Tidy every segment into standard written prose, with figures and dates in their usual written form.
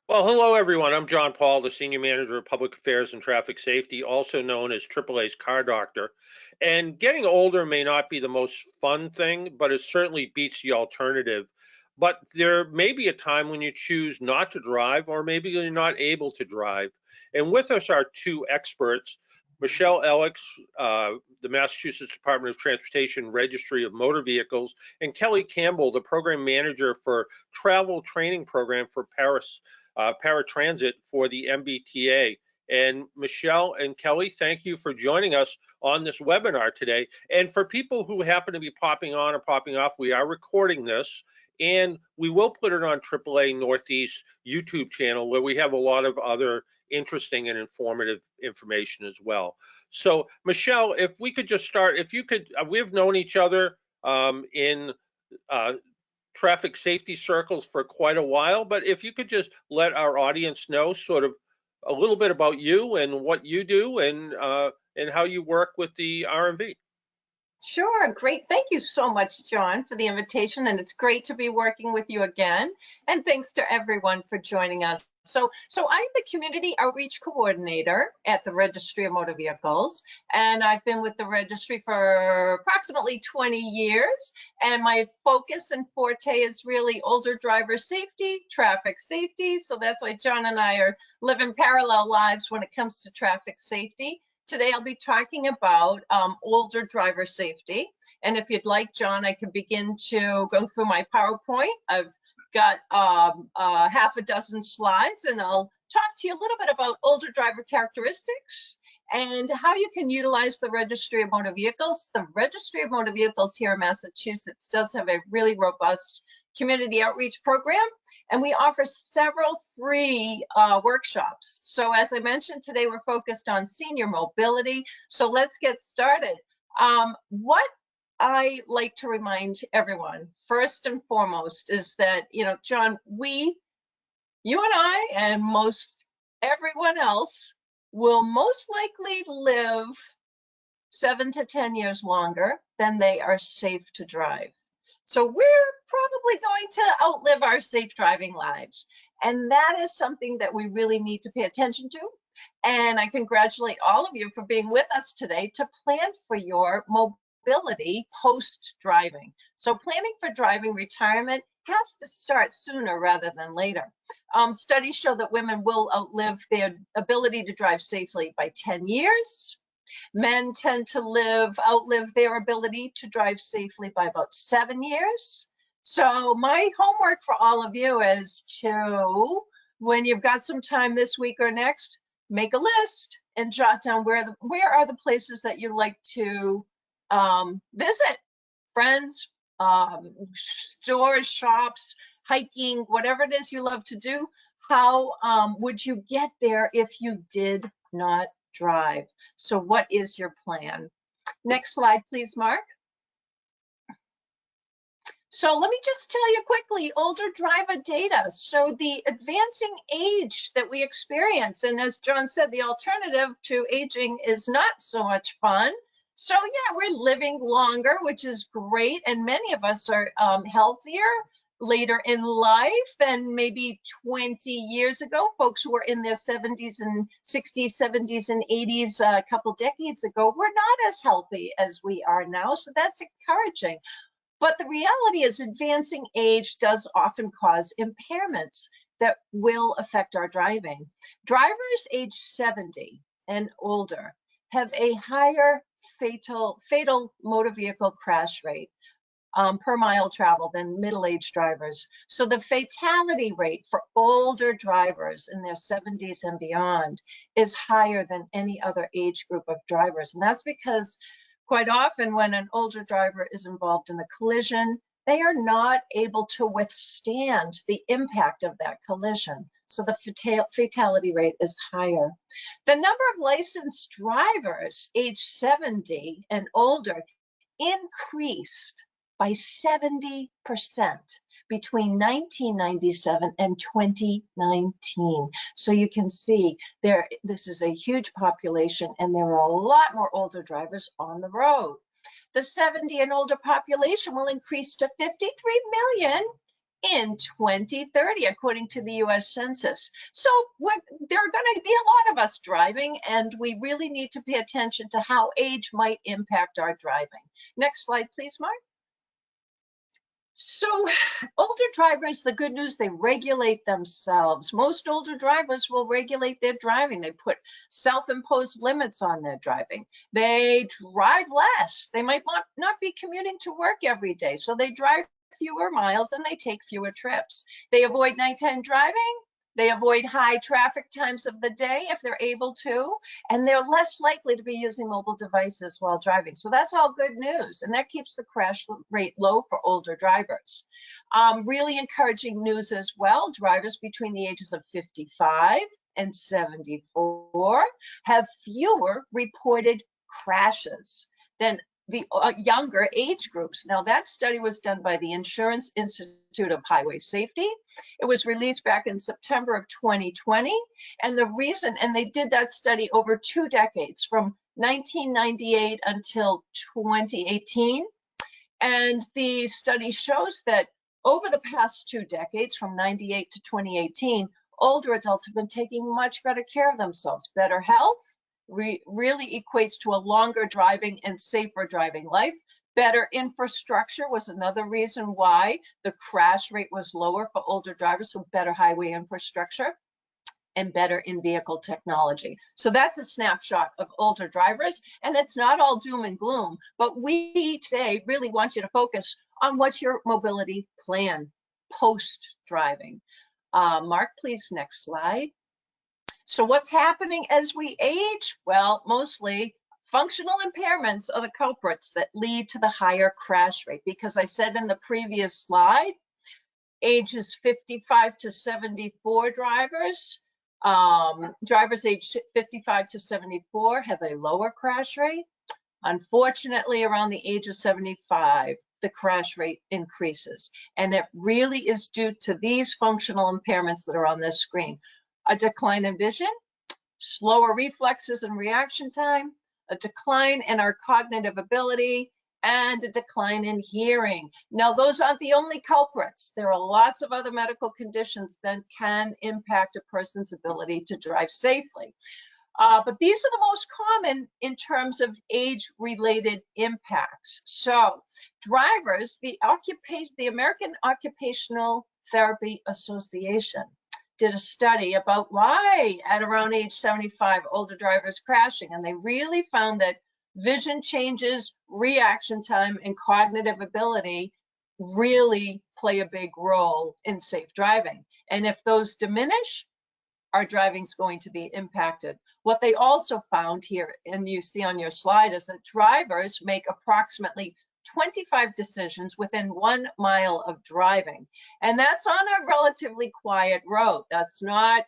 Well, hello everyone. I'm John Paul, the Senior Manager of Public Affairs and Traffic Safety, also known as AAA's car doctor. And getting older may not be the most fun thing, but it certainly beats the alternative. But there may be a time when you choose not to drive, or maybe you're not able to drive. And with us are two experts, Michelle Elix, the Massachusetts Department of Transportation Registry of Motor Vehicles, and Kelly Campbell, the Program Manager for Travel Training Program for paratransit for the MBTA. And Michelle and Kelly, thank you for joining us on this webinar today. And for people who happen to be popping on or popping off, we are recording this and we will put it on AAA Northeast YouTube channel where we have a lot of other interesting and informative information as well. So Michelle, if we could just start, if you could, we've known each other in uh, traffic safety circles for quite a while, but if you could just let our audience know sort of a little bit about you and what you do and how you work with the RMV. Sure, great. Thank you so much, John, for the invitation, and it's great to be working with you again. And thanks to everyone for joining us. So I'm the Community Outreach Coordinator at the Registry of Motor Vehicles, and I've been with the registry for approximately 20 years. And my focus and forte is really older driver safety, traffic safety. So that's why John and I are living parallel lives when it comes to traffic safety. Today, I'll be talking about older driver safety. And if you'd like, John, I can begin to go through my PowerPoint. I've got half a dozen slides, and I'll talk to you a little bit about older driver characteristics and how you can utilize the Registry of Motor Vehicles. The Registry of Motor Vehicles here in Massachusetts does have a really robust community outreach program, and we offer several free workshops. So as I mentioned, today we're focused on senior mobility. So let's get started. What I like to remind everyone, first and foremost, is that, John, you and I, and most everyone else will most likely live 7 to 10 years longer than they are safe to drive. So we're probably going to outlive our safe driving lives. And that is something that we really need to pay attention to. And I congratulate all of you for being with us today to plan for your mobility post-driving. So planning for driving retirement has to start sooner rather than later. Studies show that women will outlive their ability to drive safely by 10 years. Men tend to outlive their ability to drive safely by about 7 years. So my homework for all of you is to, when you've got some time this week or next, make a list and jot down where are the places that you like to visit. Friends, stores, shops, hiking, whatever it is you love to do. How would you get there if you did not drive? So what is your plan? Next slide, please, Mark. So let me just tell you quickly, older driver data. So the advancing age that we experience, and as John said, the alternative to aging is not so much fun. So yeah, we're living longer, which is great. And many of us are healthier later in life than maybe 20 years ago. Folks who were in their 70s and 60s, 70s and 80s a couple decades ago were not as healthy as we are now. So that's encouraging. But the reality is advancing age does often cause impairments that will affect our driving. Drivers age 70 and older have a higher fatal motor vehicle crash rate per mile travel than middle-aged drivers. So the fatality rate for older drivers in their 70s and beyond is higher than any other age group of drivers. And that's because quite often when an older driver is involved in a collision, they are not able to withstand the impact of that collision. So the fatality rate is higher. The number of licensed drivers age 70 and older increased by 70% between 1997 and 2019. So you can see this is a huge population and there are a lot more older drivers on the road. The 70 and older population will increase to 53 million in 2030, according to the US Census. So there are going to be a lot of us driving, and we really need to pay attention to how age might impact our driving. Next slide, please, Mark. So older drivers, the good news, they regulate themselves. Most older drivers will regulate their driving. They put self-imposed limits on their driving. They drive less. They might not be commuting to work every day, so they drive fewer miles and they take fewer trips. They avoid nighttime driving. They avoid high traffic times of the day if they're able to, and they're less likely to be using mobile devices while driving. So that's all good news, and that keeps the crash rate low for older drivers. Really encouraging news as well, drivers between the ages of 55 and 74 have fewer reported crashes than the younger age groups. Now, that study was done by the Insurance Institute of Highway Safety. It was released back in September of 2020. And the reason, and they did that study over 2 decades, from 1998 until 2018. And the study shows that over the past 2 decades, from 98 to 2018, older adults have been taking much better care of themselves. Better health really equates to a longer driving and safer driving life. Better infrastructure was another reason why the crash rate was lower for older drivers, so better highway infrastructure and better in-vehicle technology. So that's a snapshot of older drivers, and it's not all doom and gloom, but we today really want you to focus on what's your mobility plan post-driving. Mark, please, next slide. So what's happening as we age? Well, mostly functional impairments are the culprits that lead to the higher crash rate, because I said in the previous slide, ages 55 to 74 drivers, drivers aged 55 to 74 have a lower crash rate. Unfortunately, around the age of 75, the crash rate increases. And it really is due to these functional impairments that are on this screen. A decline in vision, slower reflexes and reaction time, a decline in our cognitive ability, and a decline in hearing. Now, those aren't the only culprits. There are lots of other medical conditions that can impact a person's ability to drive safely. But these are the most common in terms of age-related impacts. So drivers, the American Occupational Therapy Association did a study about why at around age 75 older drivers crashing, and they really found that vision changes, reaction time, and cognitive ability really play a big role in safe driving. And if those diminish, our driving's going to be impacted. What they also found here, and you see on your slide, is that drivers make approximately 25 decisions within 1 mile of driving. And that's on a relatively quiet road. That's not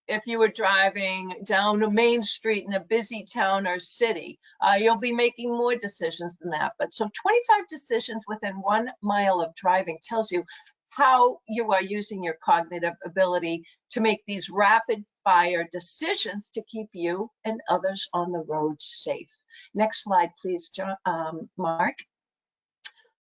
if you were driving down a main street in a busy town or city. You'll be making more decisions than that. But so 25 decisions within 1 mile of driving tells you how you are using your cognitive ability to make these rapid fire decisions to keep you and others on the road safe. Next slide, please, Mark.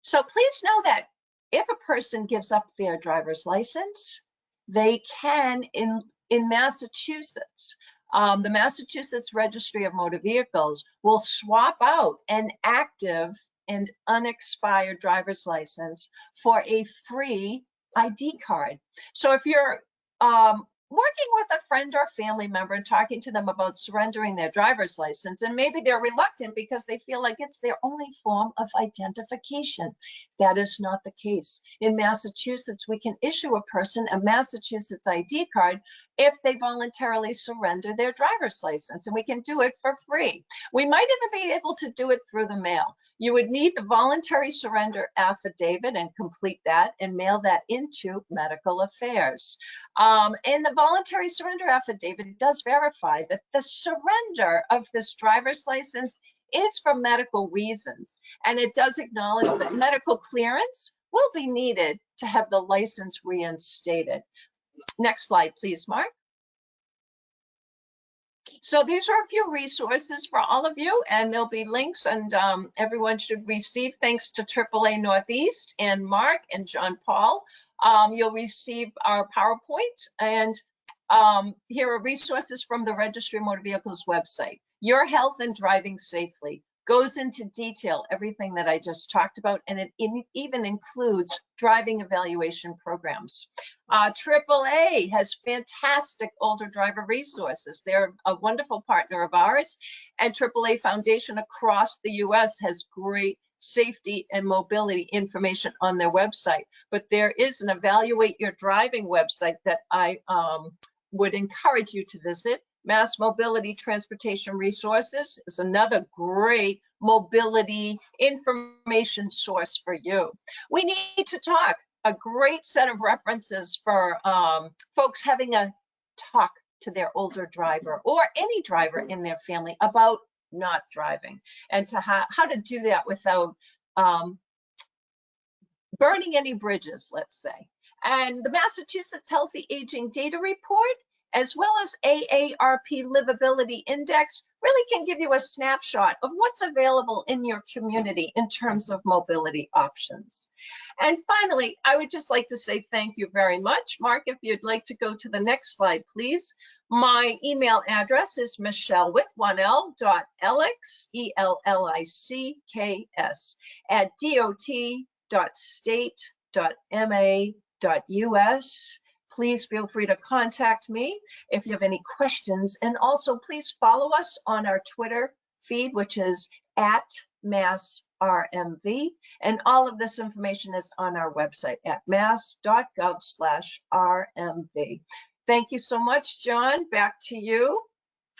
So please know that if a person gives up their driver's license, they can, in Massachusetts, the Massachusetts Registry of Motor Vehicles will swap out an active and unexpired driver's license for a free ID card. So if you're working with a friend or family member and talking to them about surrendering their driver's license, and maybe they're reluctant because they feel like it's their only form of identification. That is not the case. In Massachusetts, we can issue a person a Massachusetts ID card if they voluntarily surrender their driver's license, and we can do it for free. We might even be able to do it through the mail. You would need the voluntary surrender affidavit and complete that and mail that into Medical Affairs. And the voluntary surrender affidavit does verify that the surrender of this driver's license is for medical reasons. And it does acknowledge that medical clearance will be needed to have the license reinstated. Next slide, please, Mark. So these are a few resources for all of you, and there'll be links, and everyone should receive, thanks to AAA Northeast and Mark and John Paul. You'll receive our PowerPoint, and here are resources from the Registry of Motor Vehicles website. Your Health and Driving Safely goes into detail everything that I just talked about, and it even includes driving evaluation programs. AAA has fantastic older driver resources. They're a wonderful partner of ours, and AAA Foundation across the US has great safety and mobility information on their website. But there is an Evaluate Your Driving website that I would encourage you to visit. Mass Mobility Transportation Resources is another great mobility information source for you. We need to talk, a great set of references for folks having a talk to their older driver or any driver in their family about not driving, and to how to do that without burning any bridges, let's say. And the Massachusetts Healthy Aging Data Report, as well as AARP Livability Index, really can give you a snapshot of what's available in your community in terms of mobility options. And finally, I would just like to say thank you very much. Mark, if you'd like to go to the next slide, please. My email address is Michelle with 1L.Ellicks, ELLICKS, at dot.state.ma.us. Please feel free to contact me if you have any questions. And also please follow us on our Twitter feed, which is @MassRMV. And all of this information is on our website at mass.gov/RMV. Thank you so much, John. Back to you.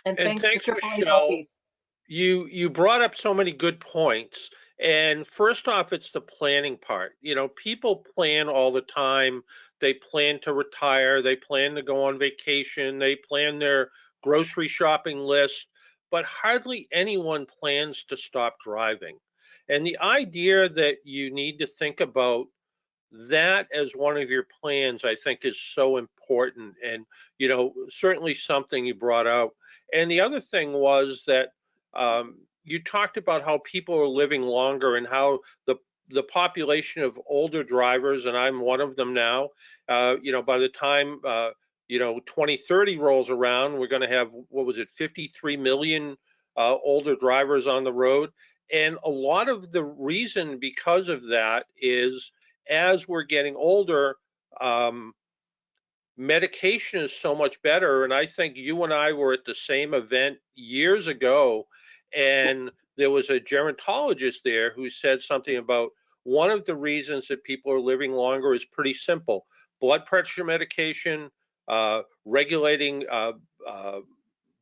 And thanks to AAA Northeast. You brought up so many good points. And first off, it's the planning part. You know, people plan all the time. They plan to retire. They plan to go on vacation. They plan their grocery shopping list, but hardly anyone plans to stop driving. And the idea that you need to think about that as one of your plans, I think, is so important. And, you know, certainly something you brought out. And the other thing was that you talked about how people are living longer and how the population of older drivers, and I'm one of them now, you know, by the time, you know, 2030 rolls around, we're going to have, what was it, 53 million older drivers on the road. And a lot of the reason because of that is as we're getting older, medication is so much better. And I think you and I were at the same event years ago, and there was a gerontologist there who said something about one of the reasons that people are living longer is pretty simple: blood pressure medication, regulating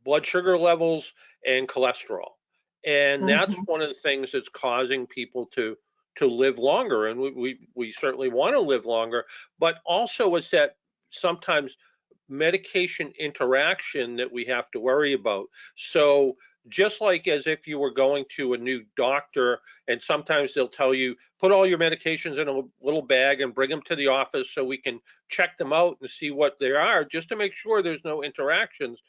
blood sugar levels, and cholesterol. And that's one of the things that's causing people to live longer. And we certainly want to live longer, but also it's that sometimes medication interaction that we have to worry about. So just like as if you were going to a new doctor, and sometimes they'll tell you, put all your medications in a little bag and bring them to the office so we can check them out and see what they are, just to make sure there's no interactions.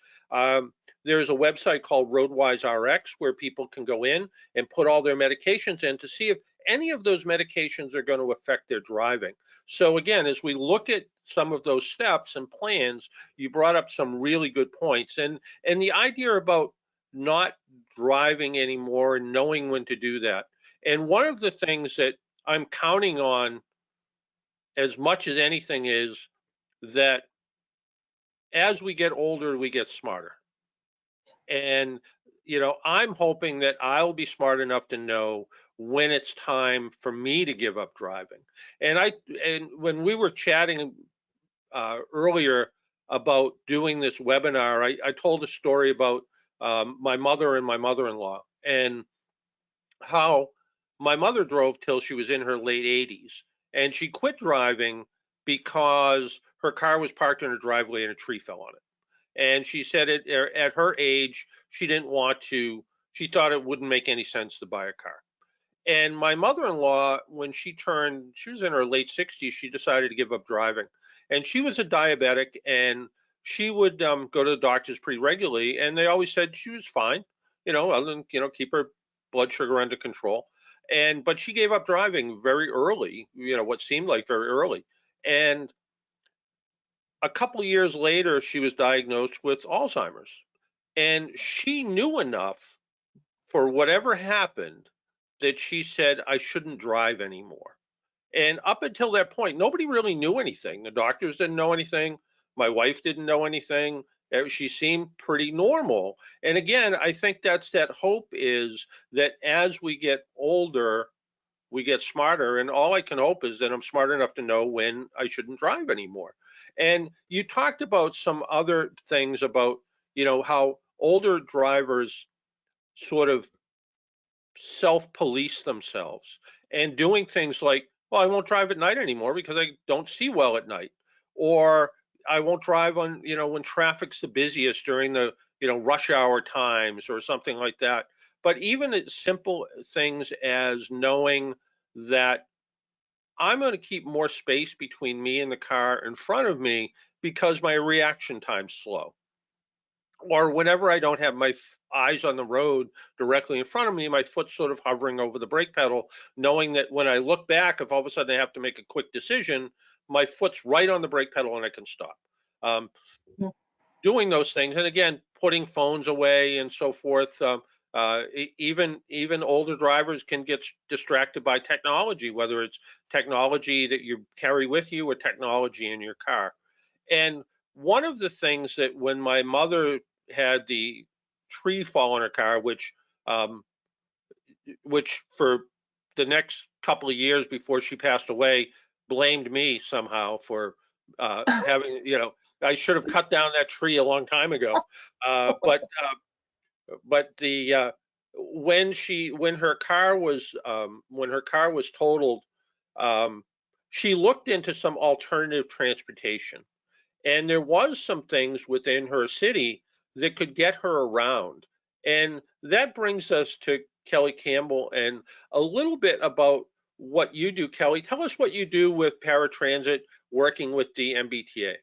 There's a website called Roadwise RX where people can go in and put all their medications in to see if any of those medications are going to affect their driving. So again, as we look at some of those steps and plans, you brought up some really good points. And the idea about not driving anymore and knowing when to do that. And one of the things that I'm counting on as much as anything is that as we get older, we get smarter. And, you know, I'm hoping that I'll be smart enough to know when it's time for me to give up driving. And when we were chatting earlier about doing this webinar, I told a story about my mother and my mother-in-law, and how my mother drove till she was in her late 80s, and she quit driving because her car was parked in her driveway and a tree fell on it. And she said at her age, she didn't want to, she thought it wouldn't make any sense to buy a car. And my mother-in-law, when she was in her late 60s, she decided to give up driving. And she was a diabetic, and she would go to the doctors pretty regularly, and they always said she was fine, other than, keep her blood sugar under control. But she gave up driving very early, what seemed like very early. And a couple of years later, she was diagnosed with Alzheimer's. And she knew enough for whatever happened that she said, I shouldn't drive anymore. And up until that point, nobody really knew anything. The doctors didn't know anything. My wife didn't know anything. She seemed pretty normal. And again, I think that's that hope is that as we get older, we get smarter. And all I can hope is that I'm smart enough to know when I shouldn't drive anymore. And you talked about some other things about, how older drivers sort of self-police themselves and doing things like, well, I won't drive at night anymore because I don't see well at night, or I won't drive on, when traffic's the busiest during the, rush hour times or something like that. But even as simple things as knowing that I'm going to keep more space between me and the car in front of me because my reaction time's slow, or whenever I don't have my eyes on the road directly in front of me, my foot's sort of hovering over the brake pedal, knowing that when I look back, if all of a sudden I have to make a quick decision, my foot's right on the brake pedal and I can stop. Um, Mhm. Doing those things, and again, putting phones away and so forth. Even older drivers can get distracted by technology, whether it's technology that you carry with you or technology in your car. And one of the things that when my mother had the tree fall on her car, which for the next couple of years before she passed away, blamed me somehow for having, I should have cut down that tree a long time ago. But the when her car was totaled, um, she looked into some alternative transportation, and there was some things within her city that could get her around. And that brings us to Kelly Campbell and a little bit about what you do. Kelly, tell us what you do with paratransit working with the MBTA.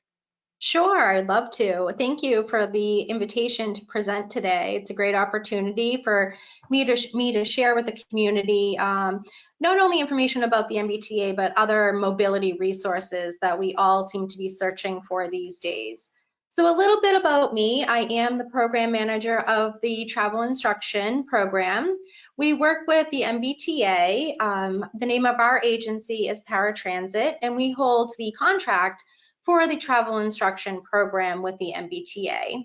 Sure, I'd love to. Thank you for the invitation to present today. It's a great opportunity for me to share with the community not only information about the MBTA, but other mobility resources that we all seem to be searching for these days. So a little bit about me. I am the program manager of the travel instruction program. We work with the MBTA. The name of our agency is Paratransit, and we hold the contract for the travel instruction program with the MBTA.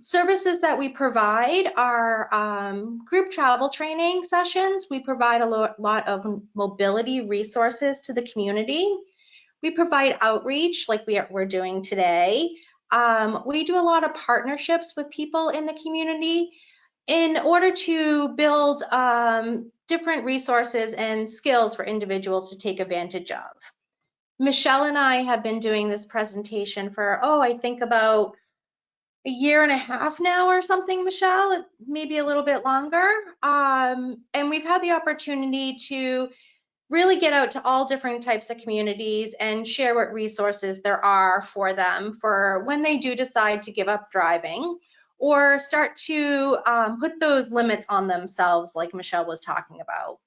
Services that we provide are group travel training sessions. We provide a lot of mobility resources to the community. We provide outreach like we're doing today. We do a lot of partnerships with people in the community in order to build different resources and skills for individuals to take advantage of. Michelle and I have been doing this presentation for, I think about a year and a half now or something, Michelle, maybe a little bit longer. And we've had the opportunity to really get out to all different types of communities and share what resources there are for them for when they do decide to give up driving or start to put those limits on themselves like Michelle was talking about.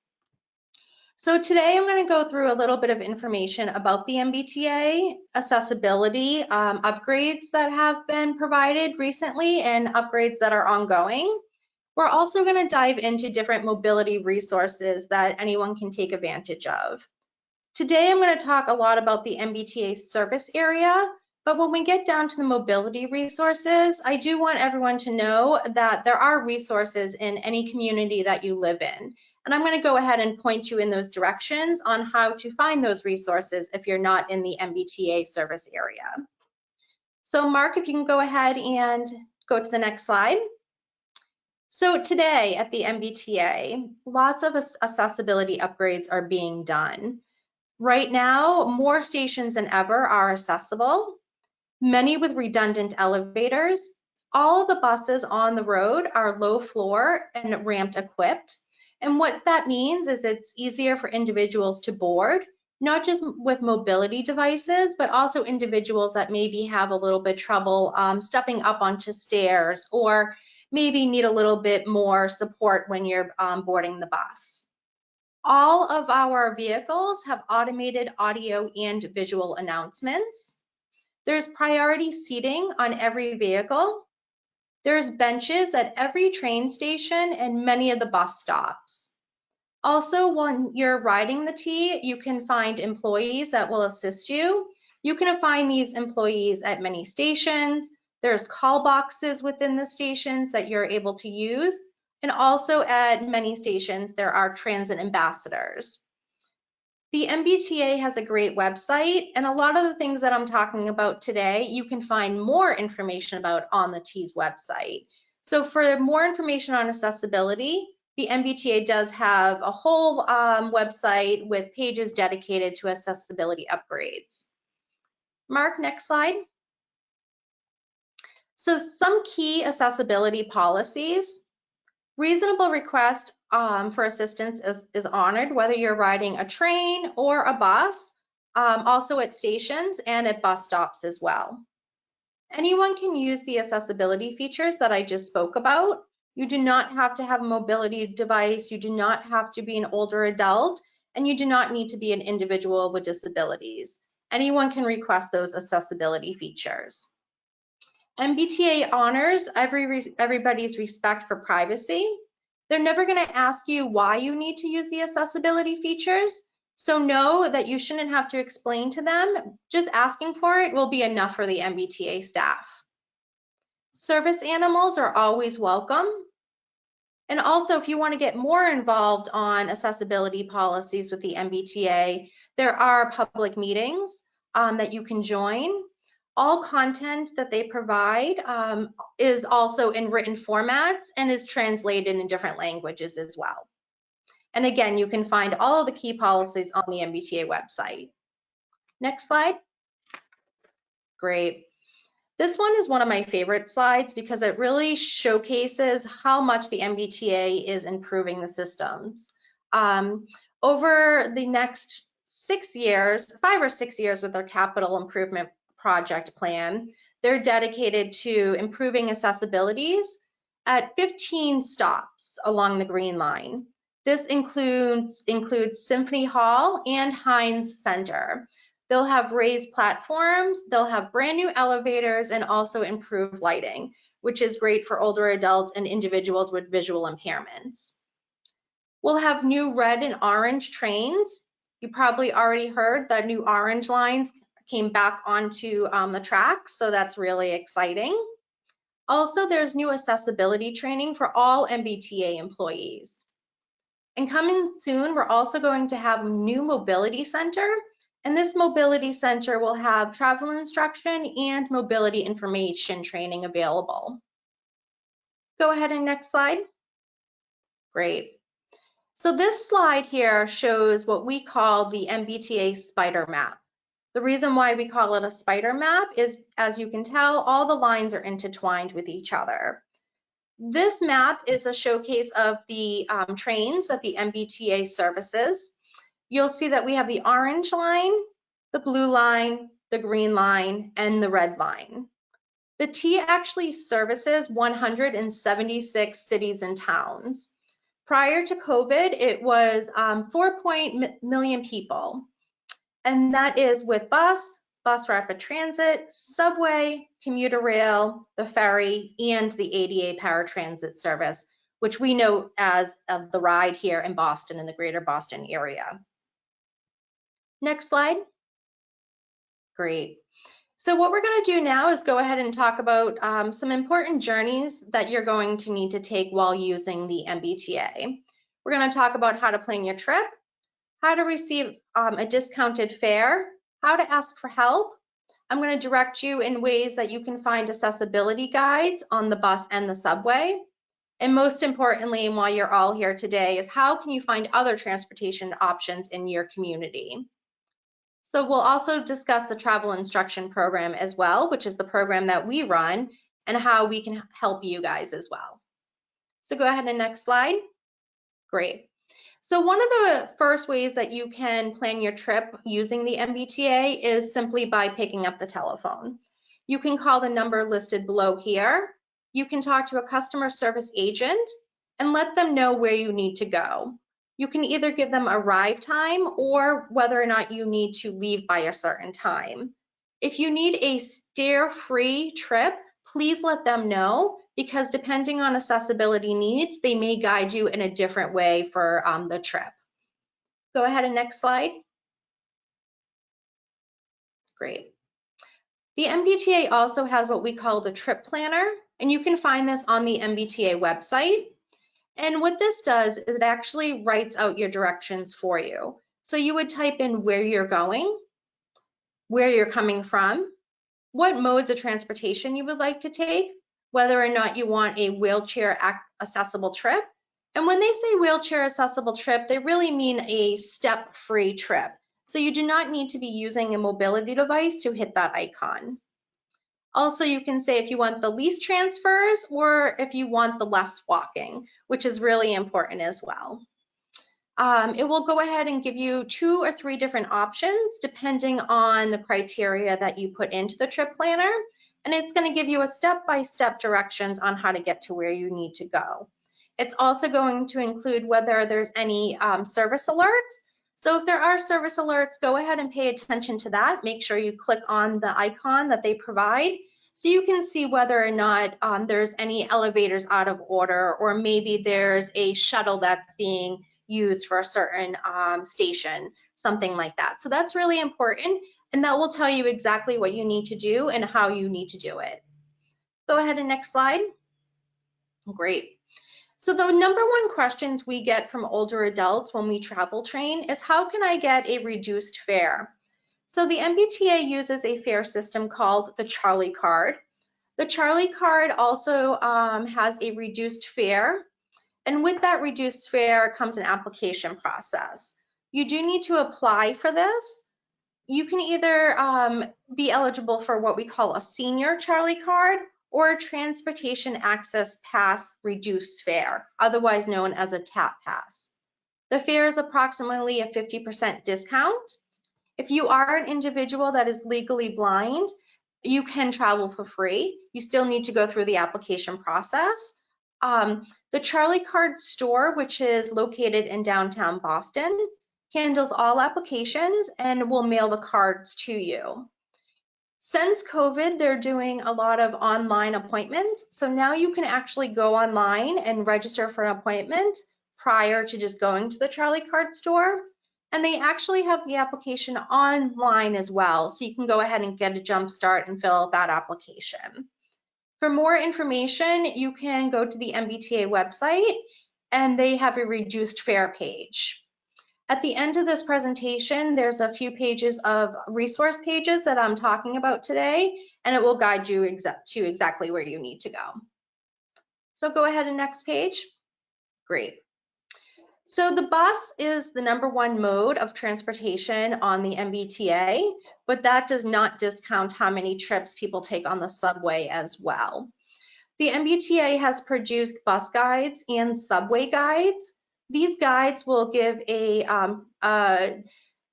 So today I'm going to go through a little bit of information about the MBTA, accessibility, upgrades that have been provided recently and upgrades that are ongoing. We're also going to dive into different mobility resources that anyone can take advantage of. Today I'm going to talk a lot about the MBTA service area, but when we get down to the mobility resources, I do want everyone to know that there are resources in any community that you live in. And I'm going to go ahead and point you in those directions on how to find those resources if you're not in the MBTA service area. So Mark, if you can go ahead and go to the next slide. So today at the MBTA, lots of accessibility upgrades are being done. Right now, more stations than ever are accessible, many with redundant elevators. All of the buses on the road are low floor and ramp equipped. And what that means is it's easier for individuals to board not just with mobility devices, but also individuals that maybe have a little bit trouble stepping up onto stairs, or maybe need a little bit more support when you're boarding the bus. All of our vehicles have automated audio and visual announcements. There's priority seating on every vehicle. There's benches at every train station and many of the bus stops. Also, when you're riding the T, you can find employees that will assist you. You can find these employees at many stations. There's call boxes within the stations that you're able to use. And also at many stations, there are transit ambassadors. The MBTA has a great website, and a lot of the things that I'm talking about today, you can find more information about on the T's website. So for more information on accessibility, the MBTA does have a whole website with pages dedicated to accessibility upgrades. Mark, next slide. So some key accessibility policies. Reasonable request for assistance is honored, whether you're riding a train or a bus, also at stations and at bus stops as well. Anyone can use the accessibility features that I just spoke about. You do not have to have a mobility device, you do not have to be an older adult, and you do not need to be an individual with disabilities. Anyone can request those accessibility features. MBTA honors everybody's respect for privacy. They're never going to ask you why you need to use the accessibility features, so know that you shouldn't have to explain to them. Just asking for it will be enough for the MBTA staff. Service animals are always welcome. And also, if you want to get more involved on accessibility policies with the MBTA, there are public meetings that you can join. All content that they provide is also in written formats and is translated in different languages as well. And again, you can find all of the key policies on the MBTA website. Next slide. Great. This one is one of my favorite slides because it really showcases how much the MBTA is improving the systems. Over the next 6 years, 5 or 6 years with their capital improvement project plan, they're dedicated to improving accessibilities at 15 stops along the Green Line. This includes Symphony Hall and Heinz Center. They'll have raised platforms, they'll have brand new elevators, and also improved lighting, which is great for older adults and individuals with visual impairments. We'll have new red and orange trains. You probably already heard that new orange lines came back onto the tracks, so that's really exciting. Also, there's new accessibility training for all MBTA employees. And coming soon, we're also going to have a new mobility center. And this mobility center will have travel instruction and mobility information training available. Go ahead and next slide. Great. So this slide here shows what we call the MBTA spider map. The reason why we call it a spider map is, as you can tell, all the lines are intertwined with each other. This map is a showcase of the trains that the MBTA services. You'll see that we have the orange line, the blue line, the green line, and the red line. The T actually services 176 cities and towns. Prior to COVID, it was 4 million people. And that is with bus rapid transit, subway, commuter rail, the ferry, and the ADA paratransit service, which we know as the ride here in Boston, in the greater Boston area. Next slide. Great. So what we're going to do now is go ahead and talk about some important journeys that you're going to need to take while using the MBTA. We're going to talk about how to plan your trip, how to receive a discounted fare, how to ask for help. I'm going to direct you in ways that you can find accessibility guides on the bus and the subway. And most importantly, and while you're all here today, is how can you find other transportation options in your community? So we'll also discuss the travel instruction program as well, which is the program that we run, and how we can help you guys as well. So go ahead and next slide. Great. So one of the first ways that you can plan your trip using the MBTA is simply by picking up the telephone. You can call the number listed below here. You can talk to a customer service agent and let them know where you need to go. You can either give them arrive time or whether or not you need to leave by a certain time. If you need a stair-free trip, please let them know, because depending on accessibility needs, they may guide you in a different way for the trip. Go ahead and next slide. Great. The MBTA also has what we call the trip planner, and you can find this on the MBTA website. And what this does is it actually writes out your directions for you. So you would type in where you're going, where you're coming from, what modes of transportation you would like to take, whether or not you want a wheelchair accessible trip. And when they say wheelchair accessible trip, they really mean a step-free trip. So you do not need to be using a mobility device to hit that icon. Also, you can say if you want the least transfers or if you want the less walking, which is really important as well. It will go ahead and give you 2 or 3 different options depending on the criteria that you put into the trip planner, and it's going to give you a step-by-step directions on how to get to where you need to go. It's also going to include whether there's any service alerts. So if there are service alerts, go ahead and pay attention to that. Make sure you click on the icon that they provide so you can see whether or not there's any elevators out of order, or maybe there's a shuttle that's being used for a certain station, something like that. So that's really important, and that will tell you exactly what you need to do and how you need to do it. Go ahead and next slide. Great. So the number one questions we get from older adults when we travel train is, how can I get a reduced fare? So the MBTA uses a fare system called the Charlie card. The Charlie card also has a reduced fare. And with that reduced fare comes an application process. You do need to apply for this. You can either be eligible for what we call a senior Charlie card or a transportation access pass reduced fare, otherwise known as a TAP pass. The fare is approximately a 50% discount. If you are an individual that is legally blind, you can travel for free. You still need to go through the application process. The Charlie Card store, which is located in downtown Boston, handles all applications and will mail the cards to you. Since COVID, they're doing a lot of online appointments. So now you can actually go online and register for an appointment prior to just going to the Charlie Card store. And they actually have the application online as well. So you can go ahead and get a jump start and fill out that application. For more information, you can go to the MBTA website and they have a reduced fare page. At the end of this presentation, there's a few pages of resource pages that I'm talking about today, and it will guide you to exactly where you need to go. So go ahead and next page. Great. So the bus is the #1 mode of transportation on the MBTA, but that does not discount how many trips people take on the subway as well. The MBTA has produced bus guides and subway guides. These guides will give a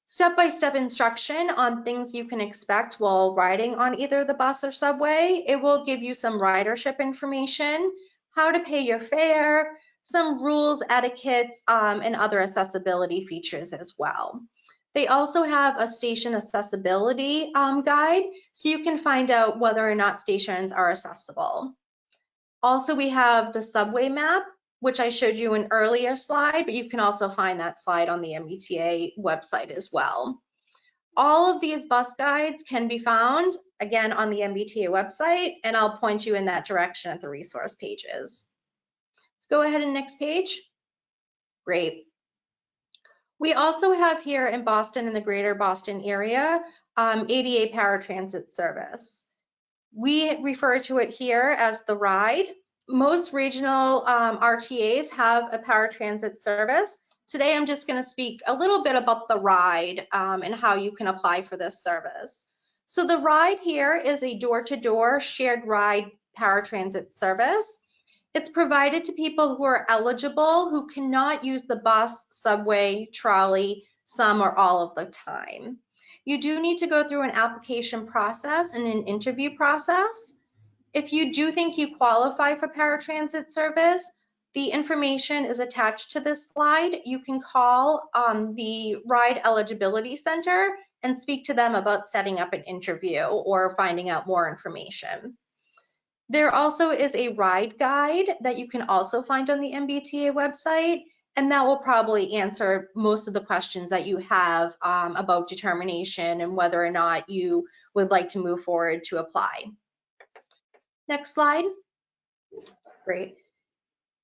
step-by-step instruction on things you can expect while riding on either the bus or subway. It will give you some ridership information, how to pay your fare, some rules, etiquettes, and other accessibility features as well. They also have a station accessibility guide, so you can find out whether or not stations are accessible. Also, we have the subway map, which I showed you an earlier slide, but you can also find that slide on the MBTA website as well. All of these bus guides can be found, again, on the MBTA website, and I'll point you in that direction at the resource pages. Let's go ahead and next page. Great. We also have here in Boston, in the greater Boston area, ADA paratransit service. We refer to it here as the ride. Most regional RTAs have a paratransit service. Today, I'm just going to speak a little bit about the ride and how you can apply for this service. So the ride here is a door-to-door shared ride paratransit service. It's provided to people who are eligible who cannot use the bus, subway, trolley, some or all of the time. You do need to go through an application process and an interview process. If you do think you qualify for paratransit service, the information is attached to this slide. You can call the Ride Eligibility Center and speak to them about setting up an interview or finding out more information. There also is a ride guide that you can also find on the MBTA website, and that will probably answer most of the questions that you have about determination and whether or not you would like to move forward to apply. Next slide. Great.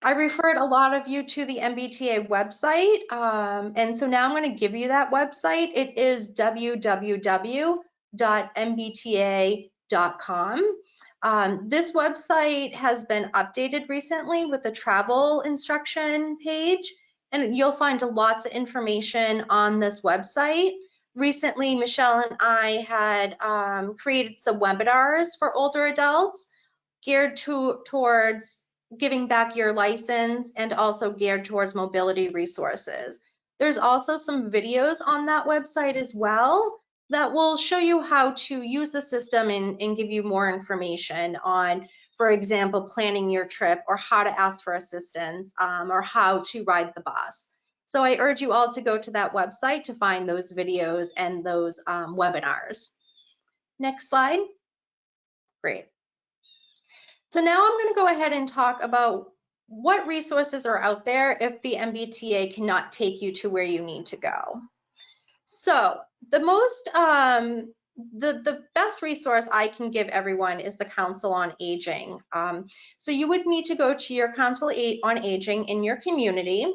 I referred a lot of you to the MBTA website, and so now I'm going to give you that website. It is www.mbta.com. This website has been updated recently with the travel instruction page, and you'll find lots of information on this website. Recently, Michelle and I had created some webinars for older adults geared towards giving back your license and also geared towards mobility resources. There's also some videos on that website as well that will show you how to use the system and give you more information on, for example, planning your trip or how to ask for assistance or how to ride the bus. So I urge you all to go to that website to find those videos and those webinars. Next slide. Great. So now I'm going to go ahead and talk about what resources are out there if the MBTA cannot take you to where you need to go. So the best resource I can give everyone is the Council on Aging. So you would need to go to your Council on Aging in your community,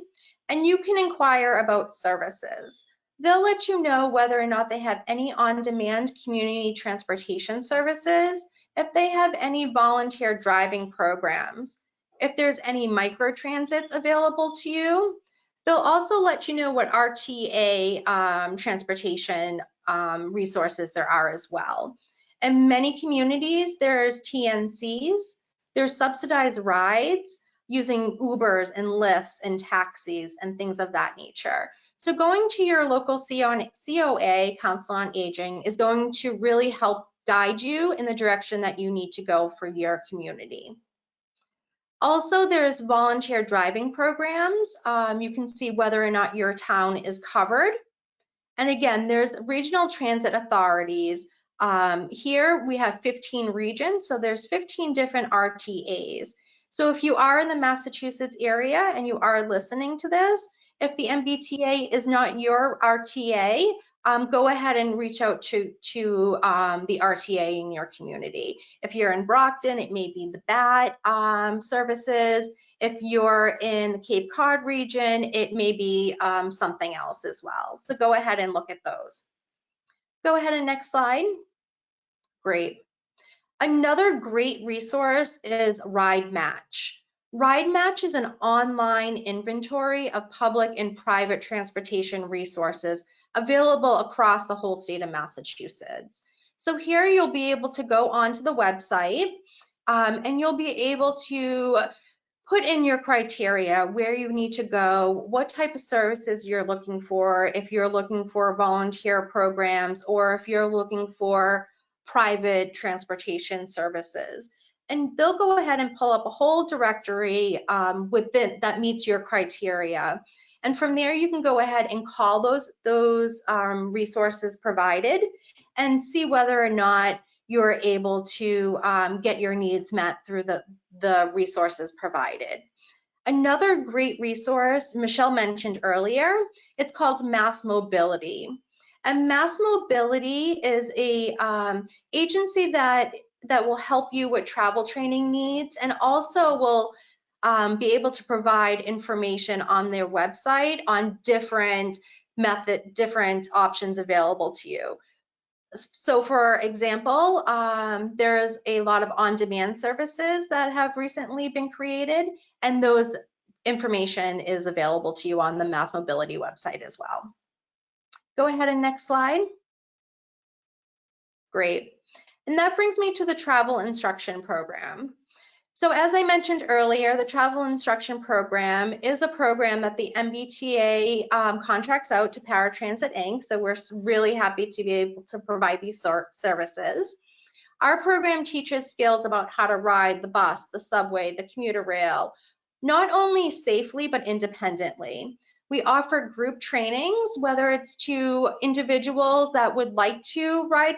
and you can inquire about services. They'll let you know whether or not they have any on-demand community transportation services, if they have any volunteer driving programs, if there's any microtransits available to you. They'll also let you know what RTA transportation resources there are as well. In many communities, there's TNCs, there's subsidized rides using Ubers and Lyfts and taxis and things of that nature. So going to your local COA, Council on Aging, is going to really help guide you in the direction that you need to go for your community. Also, there's volunteer driving programs. You can see whether or not your town is covered. And again, there's regional transit authorities. Here we have 15 regions, so there's 15 different RTAs. So if you are in the Massachusetts area and you are listening to this, if the MBTA is not your RTA, go ahead and reach out to the RTA in your community. If you're in Brockton, it may be the BAT services. If you're in the Cape Cod region, it may be something else as well. So go ahead and look at those. Go ahead and next slide. Great. Another great resource is Ride Match. Ride Match is an online inventory of public and private transportation resources available across the whole state of Massachusetts. So here you'll be able to go onto the website and you'll be able to put in your criteria, where you need to go, what type of services you're looking for, if you're looking for volunteer programs or if you're looking for private transportation services. And they'll go ahead and pull up a whole directory that meets your criteria. And from there, you can go ahead and call those resources provided and see whether or not you're able to get your needs met through the resources provided. Another great resource Michelle mentioned earlier, it's called Mass Mobility. And Mass Mobility is a agency that will help you with travel training needs and also will be able to provide information on their website on different options available to you. So for example, there's a lot of on-demand services that have recently been created, and those information is available to you on the Mass Mobility website as well. Go ahead and next slide. Great. And that brings me to the travel instruction program. So as I mentioned earlier, the travel instruction program is a program that the MBTA contracts out to Paratransit Inc. So we're really happy to be able to provide these services. Our program teaches skills about how to ride the bus, the subway, the commuter rail, not only safely, but independently. We offer group trainings, whether it's to individuals that would like to ride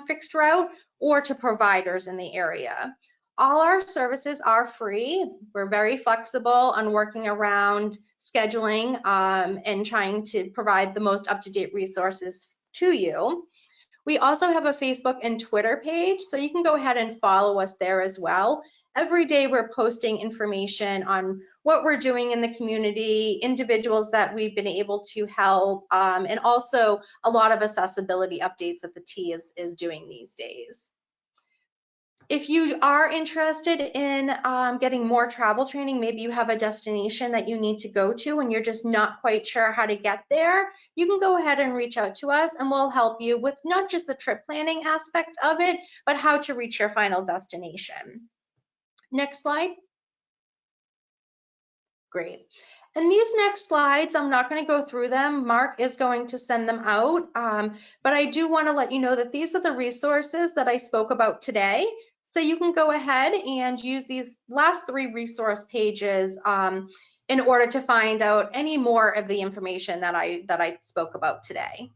fixed route or to providers in the area. All our services are free. We're very flexible on working around scheduling and trying to provide the most up-to-date resources to you. We also have a Facebook and Twitter page, so you can go ahead and follow us there as well. Every day we're posting information on what we're doing in the community, individuals that we've been able to help, and also a lot of accessibility updates that the T is doing these days. If you are interested in getting more travel training, maybe you have a destination that you need to go to and you're just not quite sure how to get there, you can go ahead and reach out to us and we'll help you with not just the trip planning aspect of it, but how to reach your final destination. Next slide. Great. And these next slides, I'm not going to go through them. Mark is going to send them out, but I do want to let you know that these are the resources that I spoke about today. So you can go ahead and use these last 3 resource pages in order to find out any more of the information that I spoke about today.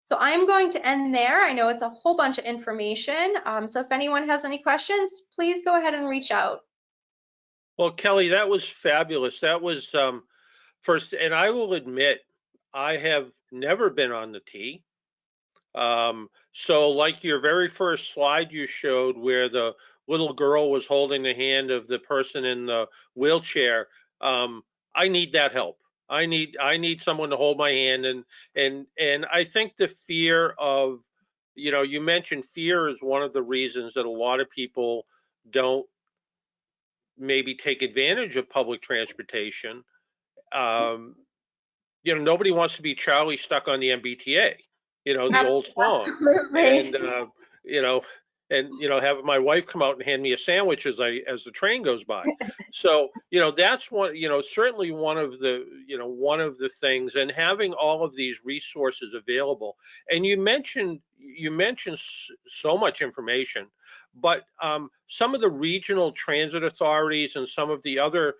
So I'm going to end there. I know it's a whole bunch of information. So if anyone has any questions, please go ahead and reach out. Well, Kelly, that was fabulous. That was first, and I will admit, I have never been on the T. So like your very first slide you showed where the little girl was holding the hand of the person in the wheelchair, I need that help. I need someone to hold my hand, and I think the fear of, you mentioned fear is one of the reasons that a lot of people don't maybe take advantage of public transportation. Nobody wants to be Charlie stuck on the MBTA, the old song. Absolutely. And have my wife come out and hand me a sandwich as the train goes by. So, that's one, certainly one of the things, and having all of these resources available. And you mentioned so much information, but some of the regional transit authorities and some of the other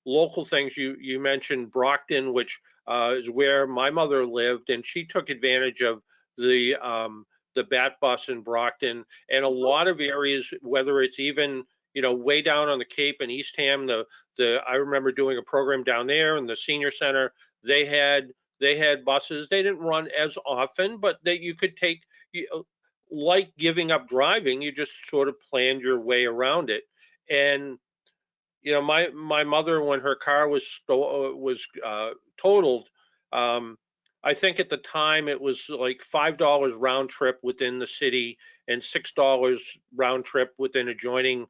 local things you mentioned, Brockton, which is where my mother lived, and she took advantage of the BAT bus in Brockton, and a lot of areas, whether it's even way down on the Cape in Eastham. I remember doing a program down there in the senior center. They had buses. They didn't run as often, but that you could take. Like giving up driving, you just sort of planned your way around it. And my mother, when her car was totaled, I think at the time it was like $5 round trip within the city and $6 round trip within adjoining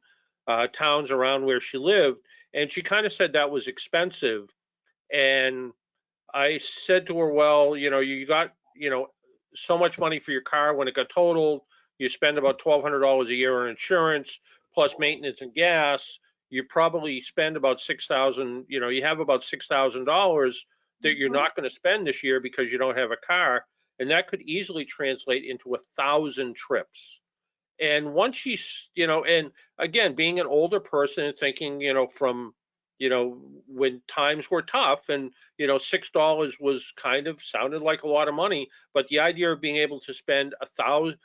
towns around where she lived. And she kind of said that was expensive. And I said to her, well, you got, so much money for your car. When it got totaled, you spend about $1,200 a year on insurance, plus maintenance and gas. You probably spend about $6,000, you have about $6,000 that you're not going to spend this year because you don't have a car. And that could easily translate into 1,000 trips. And once she's, and again, being an older person and thinking, from, when times were tough and, $6 was kind of sounded like a lot of money, but the idea of being able to spend 1,000,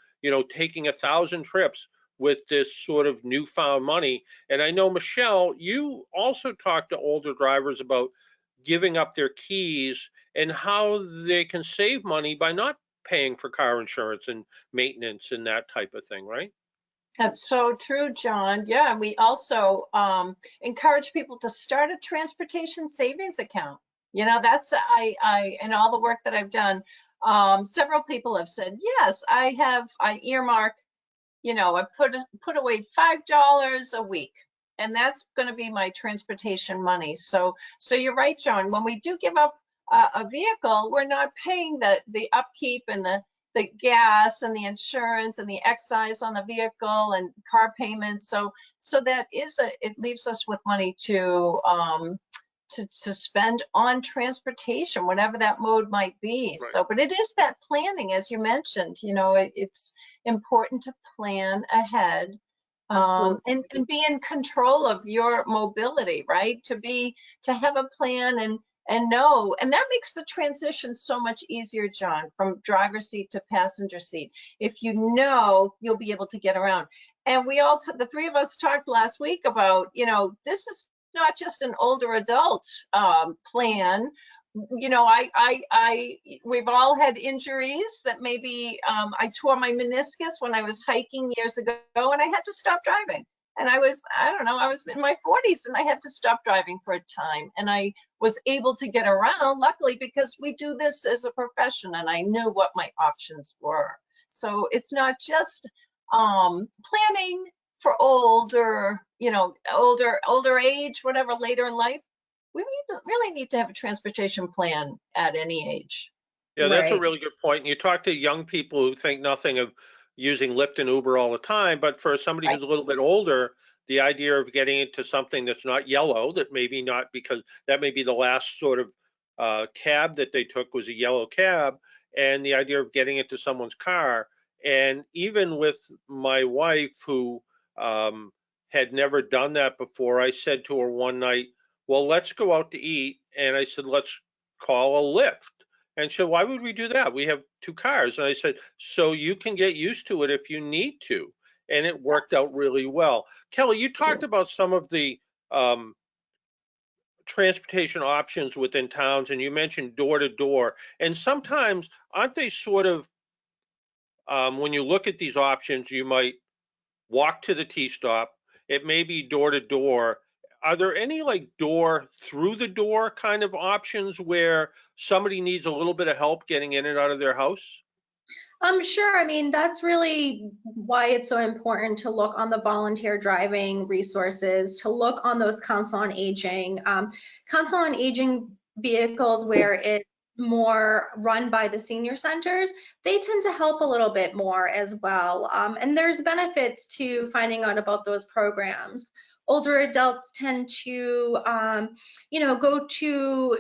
taking 1,000 trips with this sort of newfound money. And I know, Michelle, you also talk to older drivers about giving up their keys and how they can save money by not paying for car insurance and maintenance and that type of thing, right? That's so true, John. Yeah, we also encourage people to start a transportation savings account. That's I in all the work that I've done, several people have said, yes, I earmark, I put away $5 a week, and that's going to be my transportation money. So you're right, John. When we do give up a vehicle, we're not paying the upkeep and the gas and the insurance and the excise on the vehicle and car payments. So that it leaves us with money to spend on transportation, whatever that mode might be. Right. So, but it is that planning, as you mentioned, it's important to plan ahead. Absolutely. And be in control of your mobility, right? To have a plan and know, and that makes the transition so much easier, John, from driver's seat to passenger seat. If you know, you'll be able to get around. And the three of us talked last week about, this is not just an older adult plan. We've all had injuries that maybe I tore my meniscus when I was hiking years ago, and I had to stop driving. And I was in my 40s, and I had to stop driving for a time. And I was able to get around, luckily, because we do this as a profession, and I knew what my options were. So it's not just planning for older age, whatever, later in life. We really need to have a transportation plan at any age. Yeah, that's a Right. really good point. And you talk to young people who think nothing of using Lyft and Uber all the time, but for somebody Right. who's a little bit older, the idea of getting into something that's not yellow, that maybe not, because that may be the last sort of cab that they took was a yellow cab, and the idea of getting into someone's car. And even with my wife, who had never done that before, I said to her one night, well, let's go out to eat. And I said, let's call a Lyft. And she said, why would we do that? We have two cars. And I said, so you can get used to it if you need to. And it worked out Yes. really well. Kelly, you talked about some of the transportation options within towns, and you mentioned door to door. And sometimes, aren't they sort of, when you look at these options, you might walk to the T stop, it may be door to door. Are there any like door through the door kind of options where somebody needs a little bit of help getting in and out of their house? Sure. I mean, that's really why it's so important to look on the volunteer driving resources, to look on those council on aging. Council on aging vehicles where it's more run by the senior centers, they tend to help a little bit more as well. And there's benefits to finding out about those programs. Older adults tend to, go to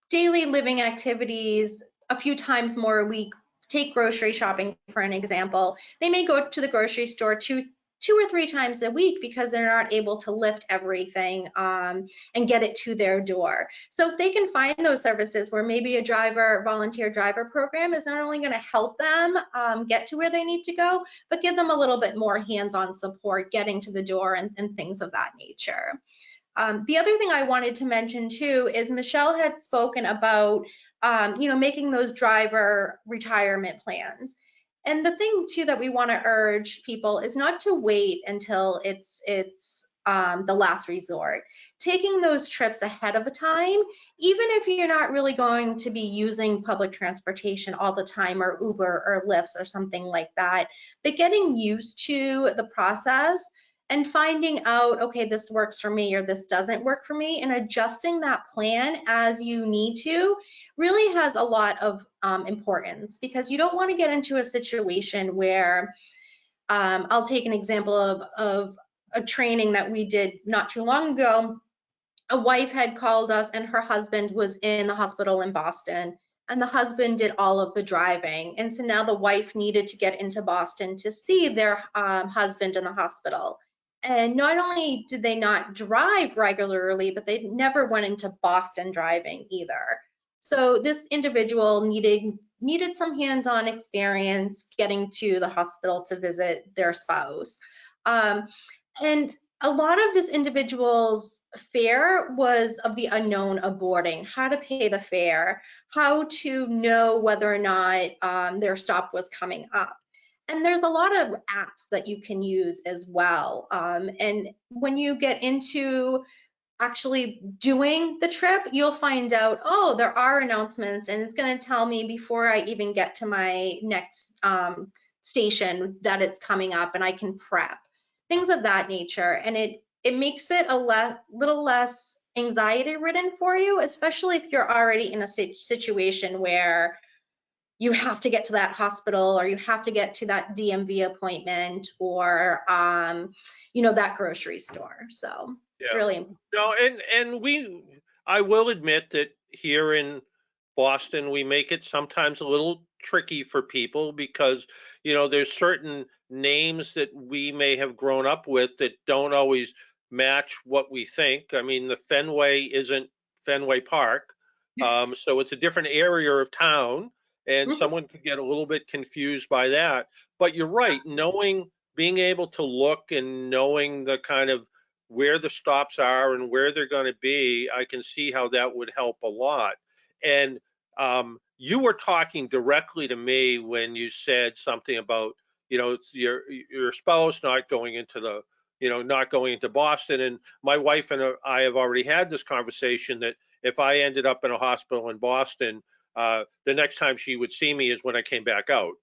daily living activities a few times more a week. Take grocery shopping for an example. They may go to the grocery store two or three times a week because they're not able to lift everything and get it to their door. So if they can find those services where maybe a volunteer driver program is not only going to help them get to where they need to go, but give them a little bit more hands-on support getting to the door and things of that nature. The other thing I wanted to mention too is Michelle had spoken about making those driver retirement plans. And the thing too that we want to urge people is not to wait until it's the last resort. Taking those trips ahead of a time, even if you're not really going to be using public transportation all the time, or Uber or Lyft or something like that, but getting used to the process and finding out, okay, this works for me or this doesn't work for me, and adjusting that plan as you need to really has a lot of importance, because you don't want to get into a situation where, I'll take an example of a training that we did not too long ago. A wife had called us and her husband was in the hospital in Boston, and the husband did all of the driving. And so now the wife needed to get into Boston to see their husband in the hospital. And not only did they not drive regularly, but they never went into Boston driving either. So this individual needed some hands-on experience getting to the hospital to visit their spouse. And a lot of this individual's fare was of the unknown of boarding, how to pay the fare, how to know whether or not their stop was coming up. And there's a lot of apps that you can use as well. And when you get into actually doing the trip, you'll find out, oh, there are announcements, and it's going to tell me before I even get to my next station that it's coming up, and I can prep. Things of that nature. And it makes it little less anxiety ridden for you, especially if you're already in a situation where you have to get to that hospital, or you have to get to that DMV appointment, or that grocery store. So it's Yeah. really important. No, I will admit that here in Boston, we make it sometimes a little tricky for people because, there's certain names that we may have grown up with that don't always match what we think. I mean, the Fenway isn't Fenway Park. So it's a different area of town, and Mhm. someone could get a little bit confused by that. But you're right, being able to look and knowing the kind of where the stops are and where they're going to be, I can see how that would help a lot. And you were talking directly to me when you said something about, your spouse not going into not going into Boston. And my wife and I have already had this conversation that if I ended up in a hospital in Boston, the next time she would see me is when I came back out.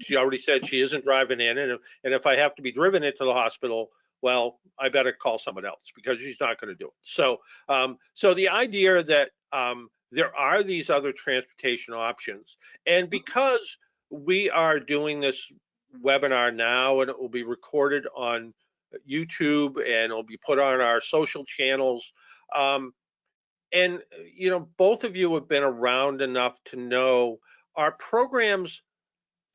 She already said she isn't driving in, and if I have to be driven into the hospital, well, I better call someone else because she's not going to do it. So the idea that there are these other transportation options, and because we are doing this webinar now, and it will be recorded on YouTube and it'll be put on our social channels. And both of you have been around enough to know our programs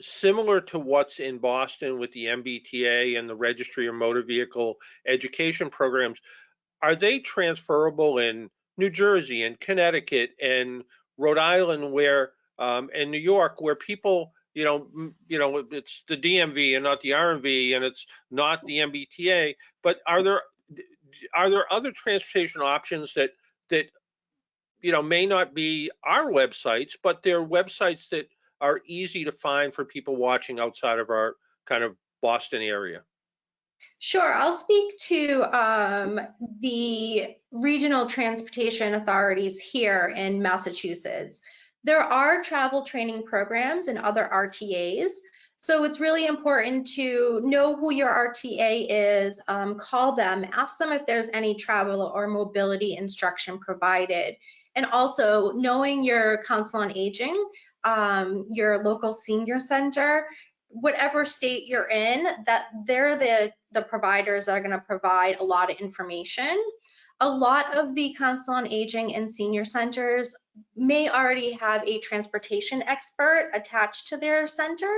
similar to what's in Boston with the MBTA and the Registry of Motor Vehicle Education programs. Are they transferable in New Jersey and Connecticut and Rhode Island, and New York, where people, it's the DMV and not the RMV, and it's not the MBTA? But are there other transportation options that may not be our websites, but they're websites that are easy to find for people watching outside of our kind of Boston area? Sure, I'll speak to the regional transportation authorities here in Massachusetts. There are travel training programs and other RTAs, so it's really important to know who your RTA is, call them, ask them if there's any travel or mobility instruction provided, and also knowing your Council on Aging, your local senior center, whatever state you're in, that they're the providers that are going to provide a lot of information. A lot of the Council on Aging and senior centers may already have a transportation expert attached to their center.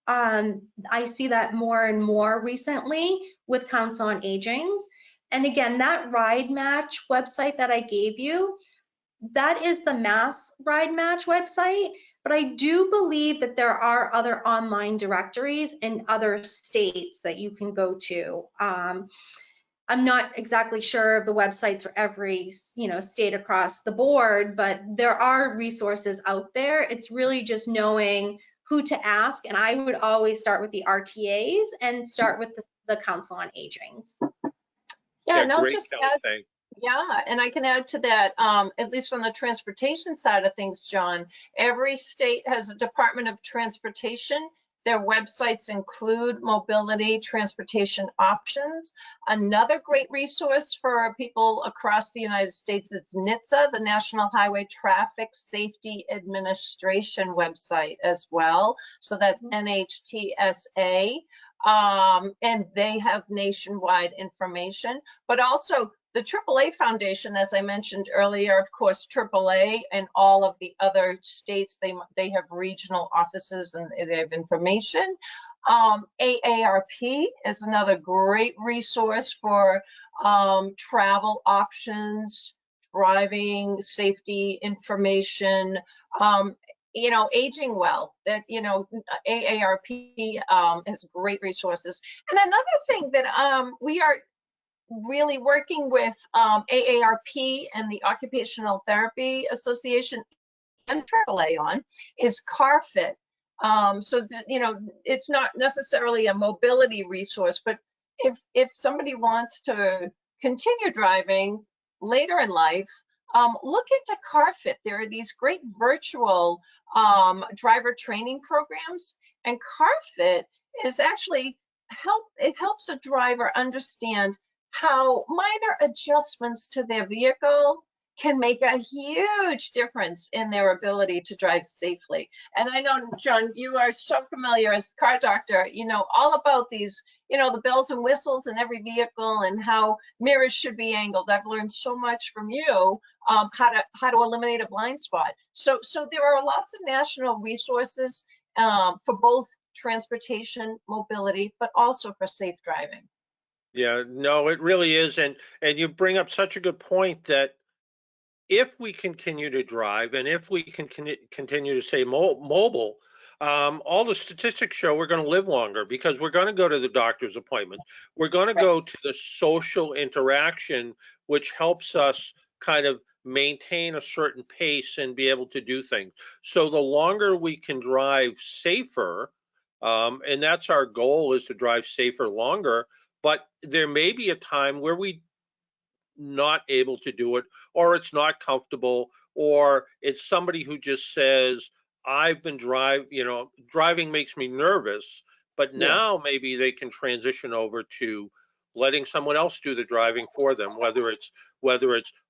I see that more and more recently with Council on Agings. And again, that Ride Match website that I gave you, that is the Mass Ride Match website, but I do believe that there are other online directories in other states that you can go to. I'm not exactly sure of the websites for every state across the board, but there are resources out there. It's really just knowing who to ask, and I would always start with the RTAs and start with the Council on Agings. Yeah, and I'll just add, Thanks. yeah, and I can add to that, at least on the transportation side of things, John, every state has a Department of Transportation. Their websites include mobility transportation options. Another great resource for people across the United States is NHTSA, the National Highway Traffic Safety Administration website as well. So that's NHTSA. And they have nationwide information, but also the AAA Foundation, as I mentioned earlier, of course, AAA and all of the other states, they have regional offices and they have information. AARP is another great resource for travel options, driving safety information, aging well, that, AARP has great resources. And another thing that we are really working with AARP and the Occupational Therapy Association and AAA on is CarFit. So it's not necessarily a mobility resource, but if somebody wants to continue driving later in life, look into CarFit. There are these great virtual driver training programs, and CarFit is actually helps a driver understand how minor adjustments to their vehicle can make a huge difference in their ability to drive safely. And I know, John, you are so familiar as the car doctor, you know, all about these, you know, the bells and whistles in every vehicle and how mirrors should be angled. I've learned so much from you, how to eliminate a blind spot. So there are lots of national resources for both transportation, mobility, but also for safe driving. Yeah, no, it really is. And you bring up such a good point that if we continue to drive and if we can continue to stay mobile, all the statistics show we're going to live longer because we're going to go to the doctor's appointment. We're going to Right. go to the social interaction, which helps us kind of maintain a certain pace and be able to do things. So the longer we can drive safer, and that's our goal, is to drive safer longer, but there may be a time where we not able to do it, or it's not comfortable, or it's somebody who just says, I've been driving makes me nervous, but Yeah. now maybe they can transition over to letting someone else do the driving for them, whether it's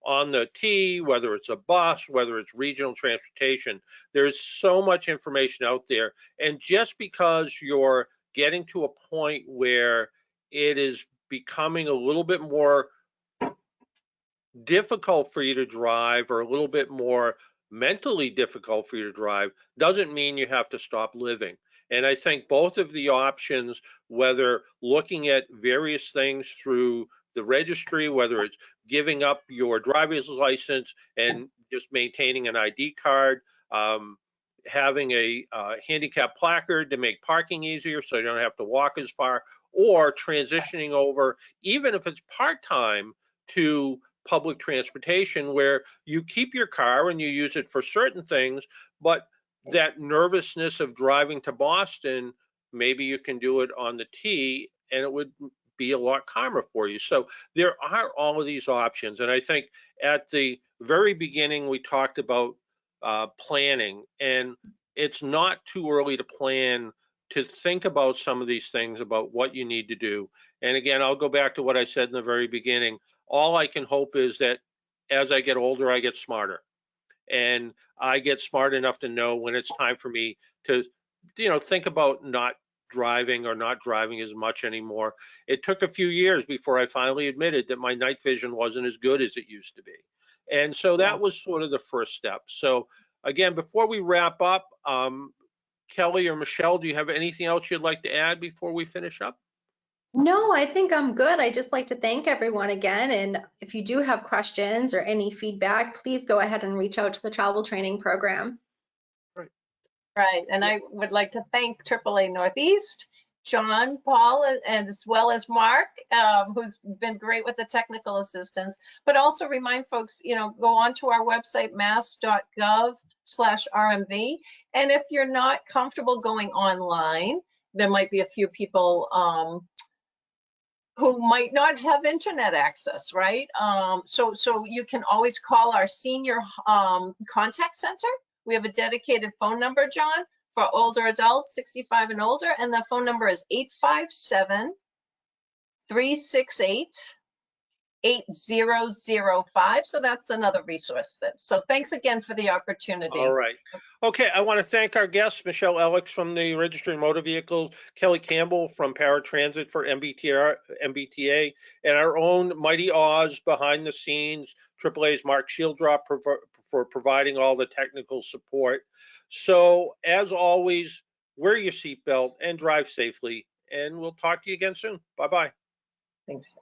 on the T, whether it's a bus, whether it's regional transportation. There's so much information out there. And just because you're getting to a point where it is becoming a little bit more difficult for you to drive, or a little bit more mentally difficult for you to drive, doesn't mean you have to stop living. And I think both of the options, whether looking at various things through the registry, whether it's giving up your driver's license and just maintaining an ID card, having a handicap placard to make parking easier so you don't have to walk as far, or transitioning over, even if it's part-time, to public transportation where you keep your car and you use it for certain things, but that nervousness of driving to Boston, maybe you can do it on the T and it would be a lot calmer for you. So there are all of these options. And I think at the very beginning, we talked about planning, and it's not too early to plan, to think about some of these things about what you need to do. And again, I'll go back to what I said in the very beginning. All I can hope is that as I get older, I get smarter, and I get smart enough to know when it's time for me to, think about not driving, or not driving as much anymore. It took a few years before I finally admitted that my night vision wasn't as good as it used to be. And so Yeah. that was sort of the first step. So again, before we wrap up, Kelly or Michelle, do you have anything else you'd like to add before we finish up? No, I think I'm good. I just like to thank everyone again. And if you do have questions or any feedback, please go ahead and reach out to the travel training program. Right. Right. And I would like to thank AAA Northeast, John, Paul, and as well as Mark, who's been great with the technical assistance, but also remind folks, go onto our website, mass.gov/RMV. And if you're not comfortable going online, there might be a few people who might not have internet access, right? So you can always call our senior contact center. We have a dedicated phone number, John, for older adults, 65 and older, and the phone number is 857-368-8005. So that's another resource. So thanks again for the opportunity. All right. Okay, I want to thank our guests, Michelle Alex from the Registry of Motor Vehicles, Kelly Campbell from Paratransit for MBTA, and our own Mighty Oz behind the scenes, AAA's Mark Shieldrop, for providing all the technical support. So as always, wear your seatbelt and drive safely, and we'll talk to you again soon. Bye-bye. Thanks.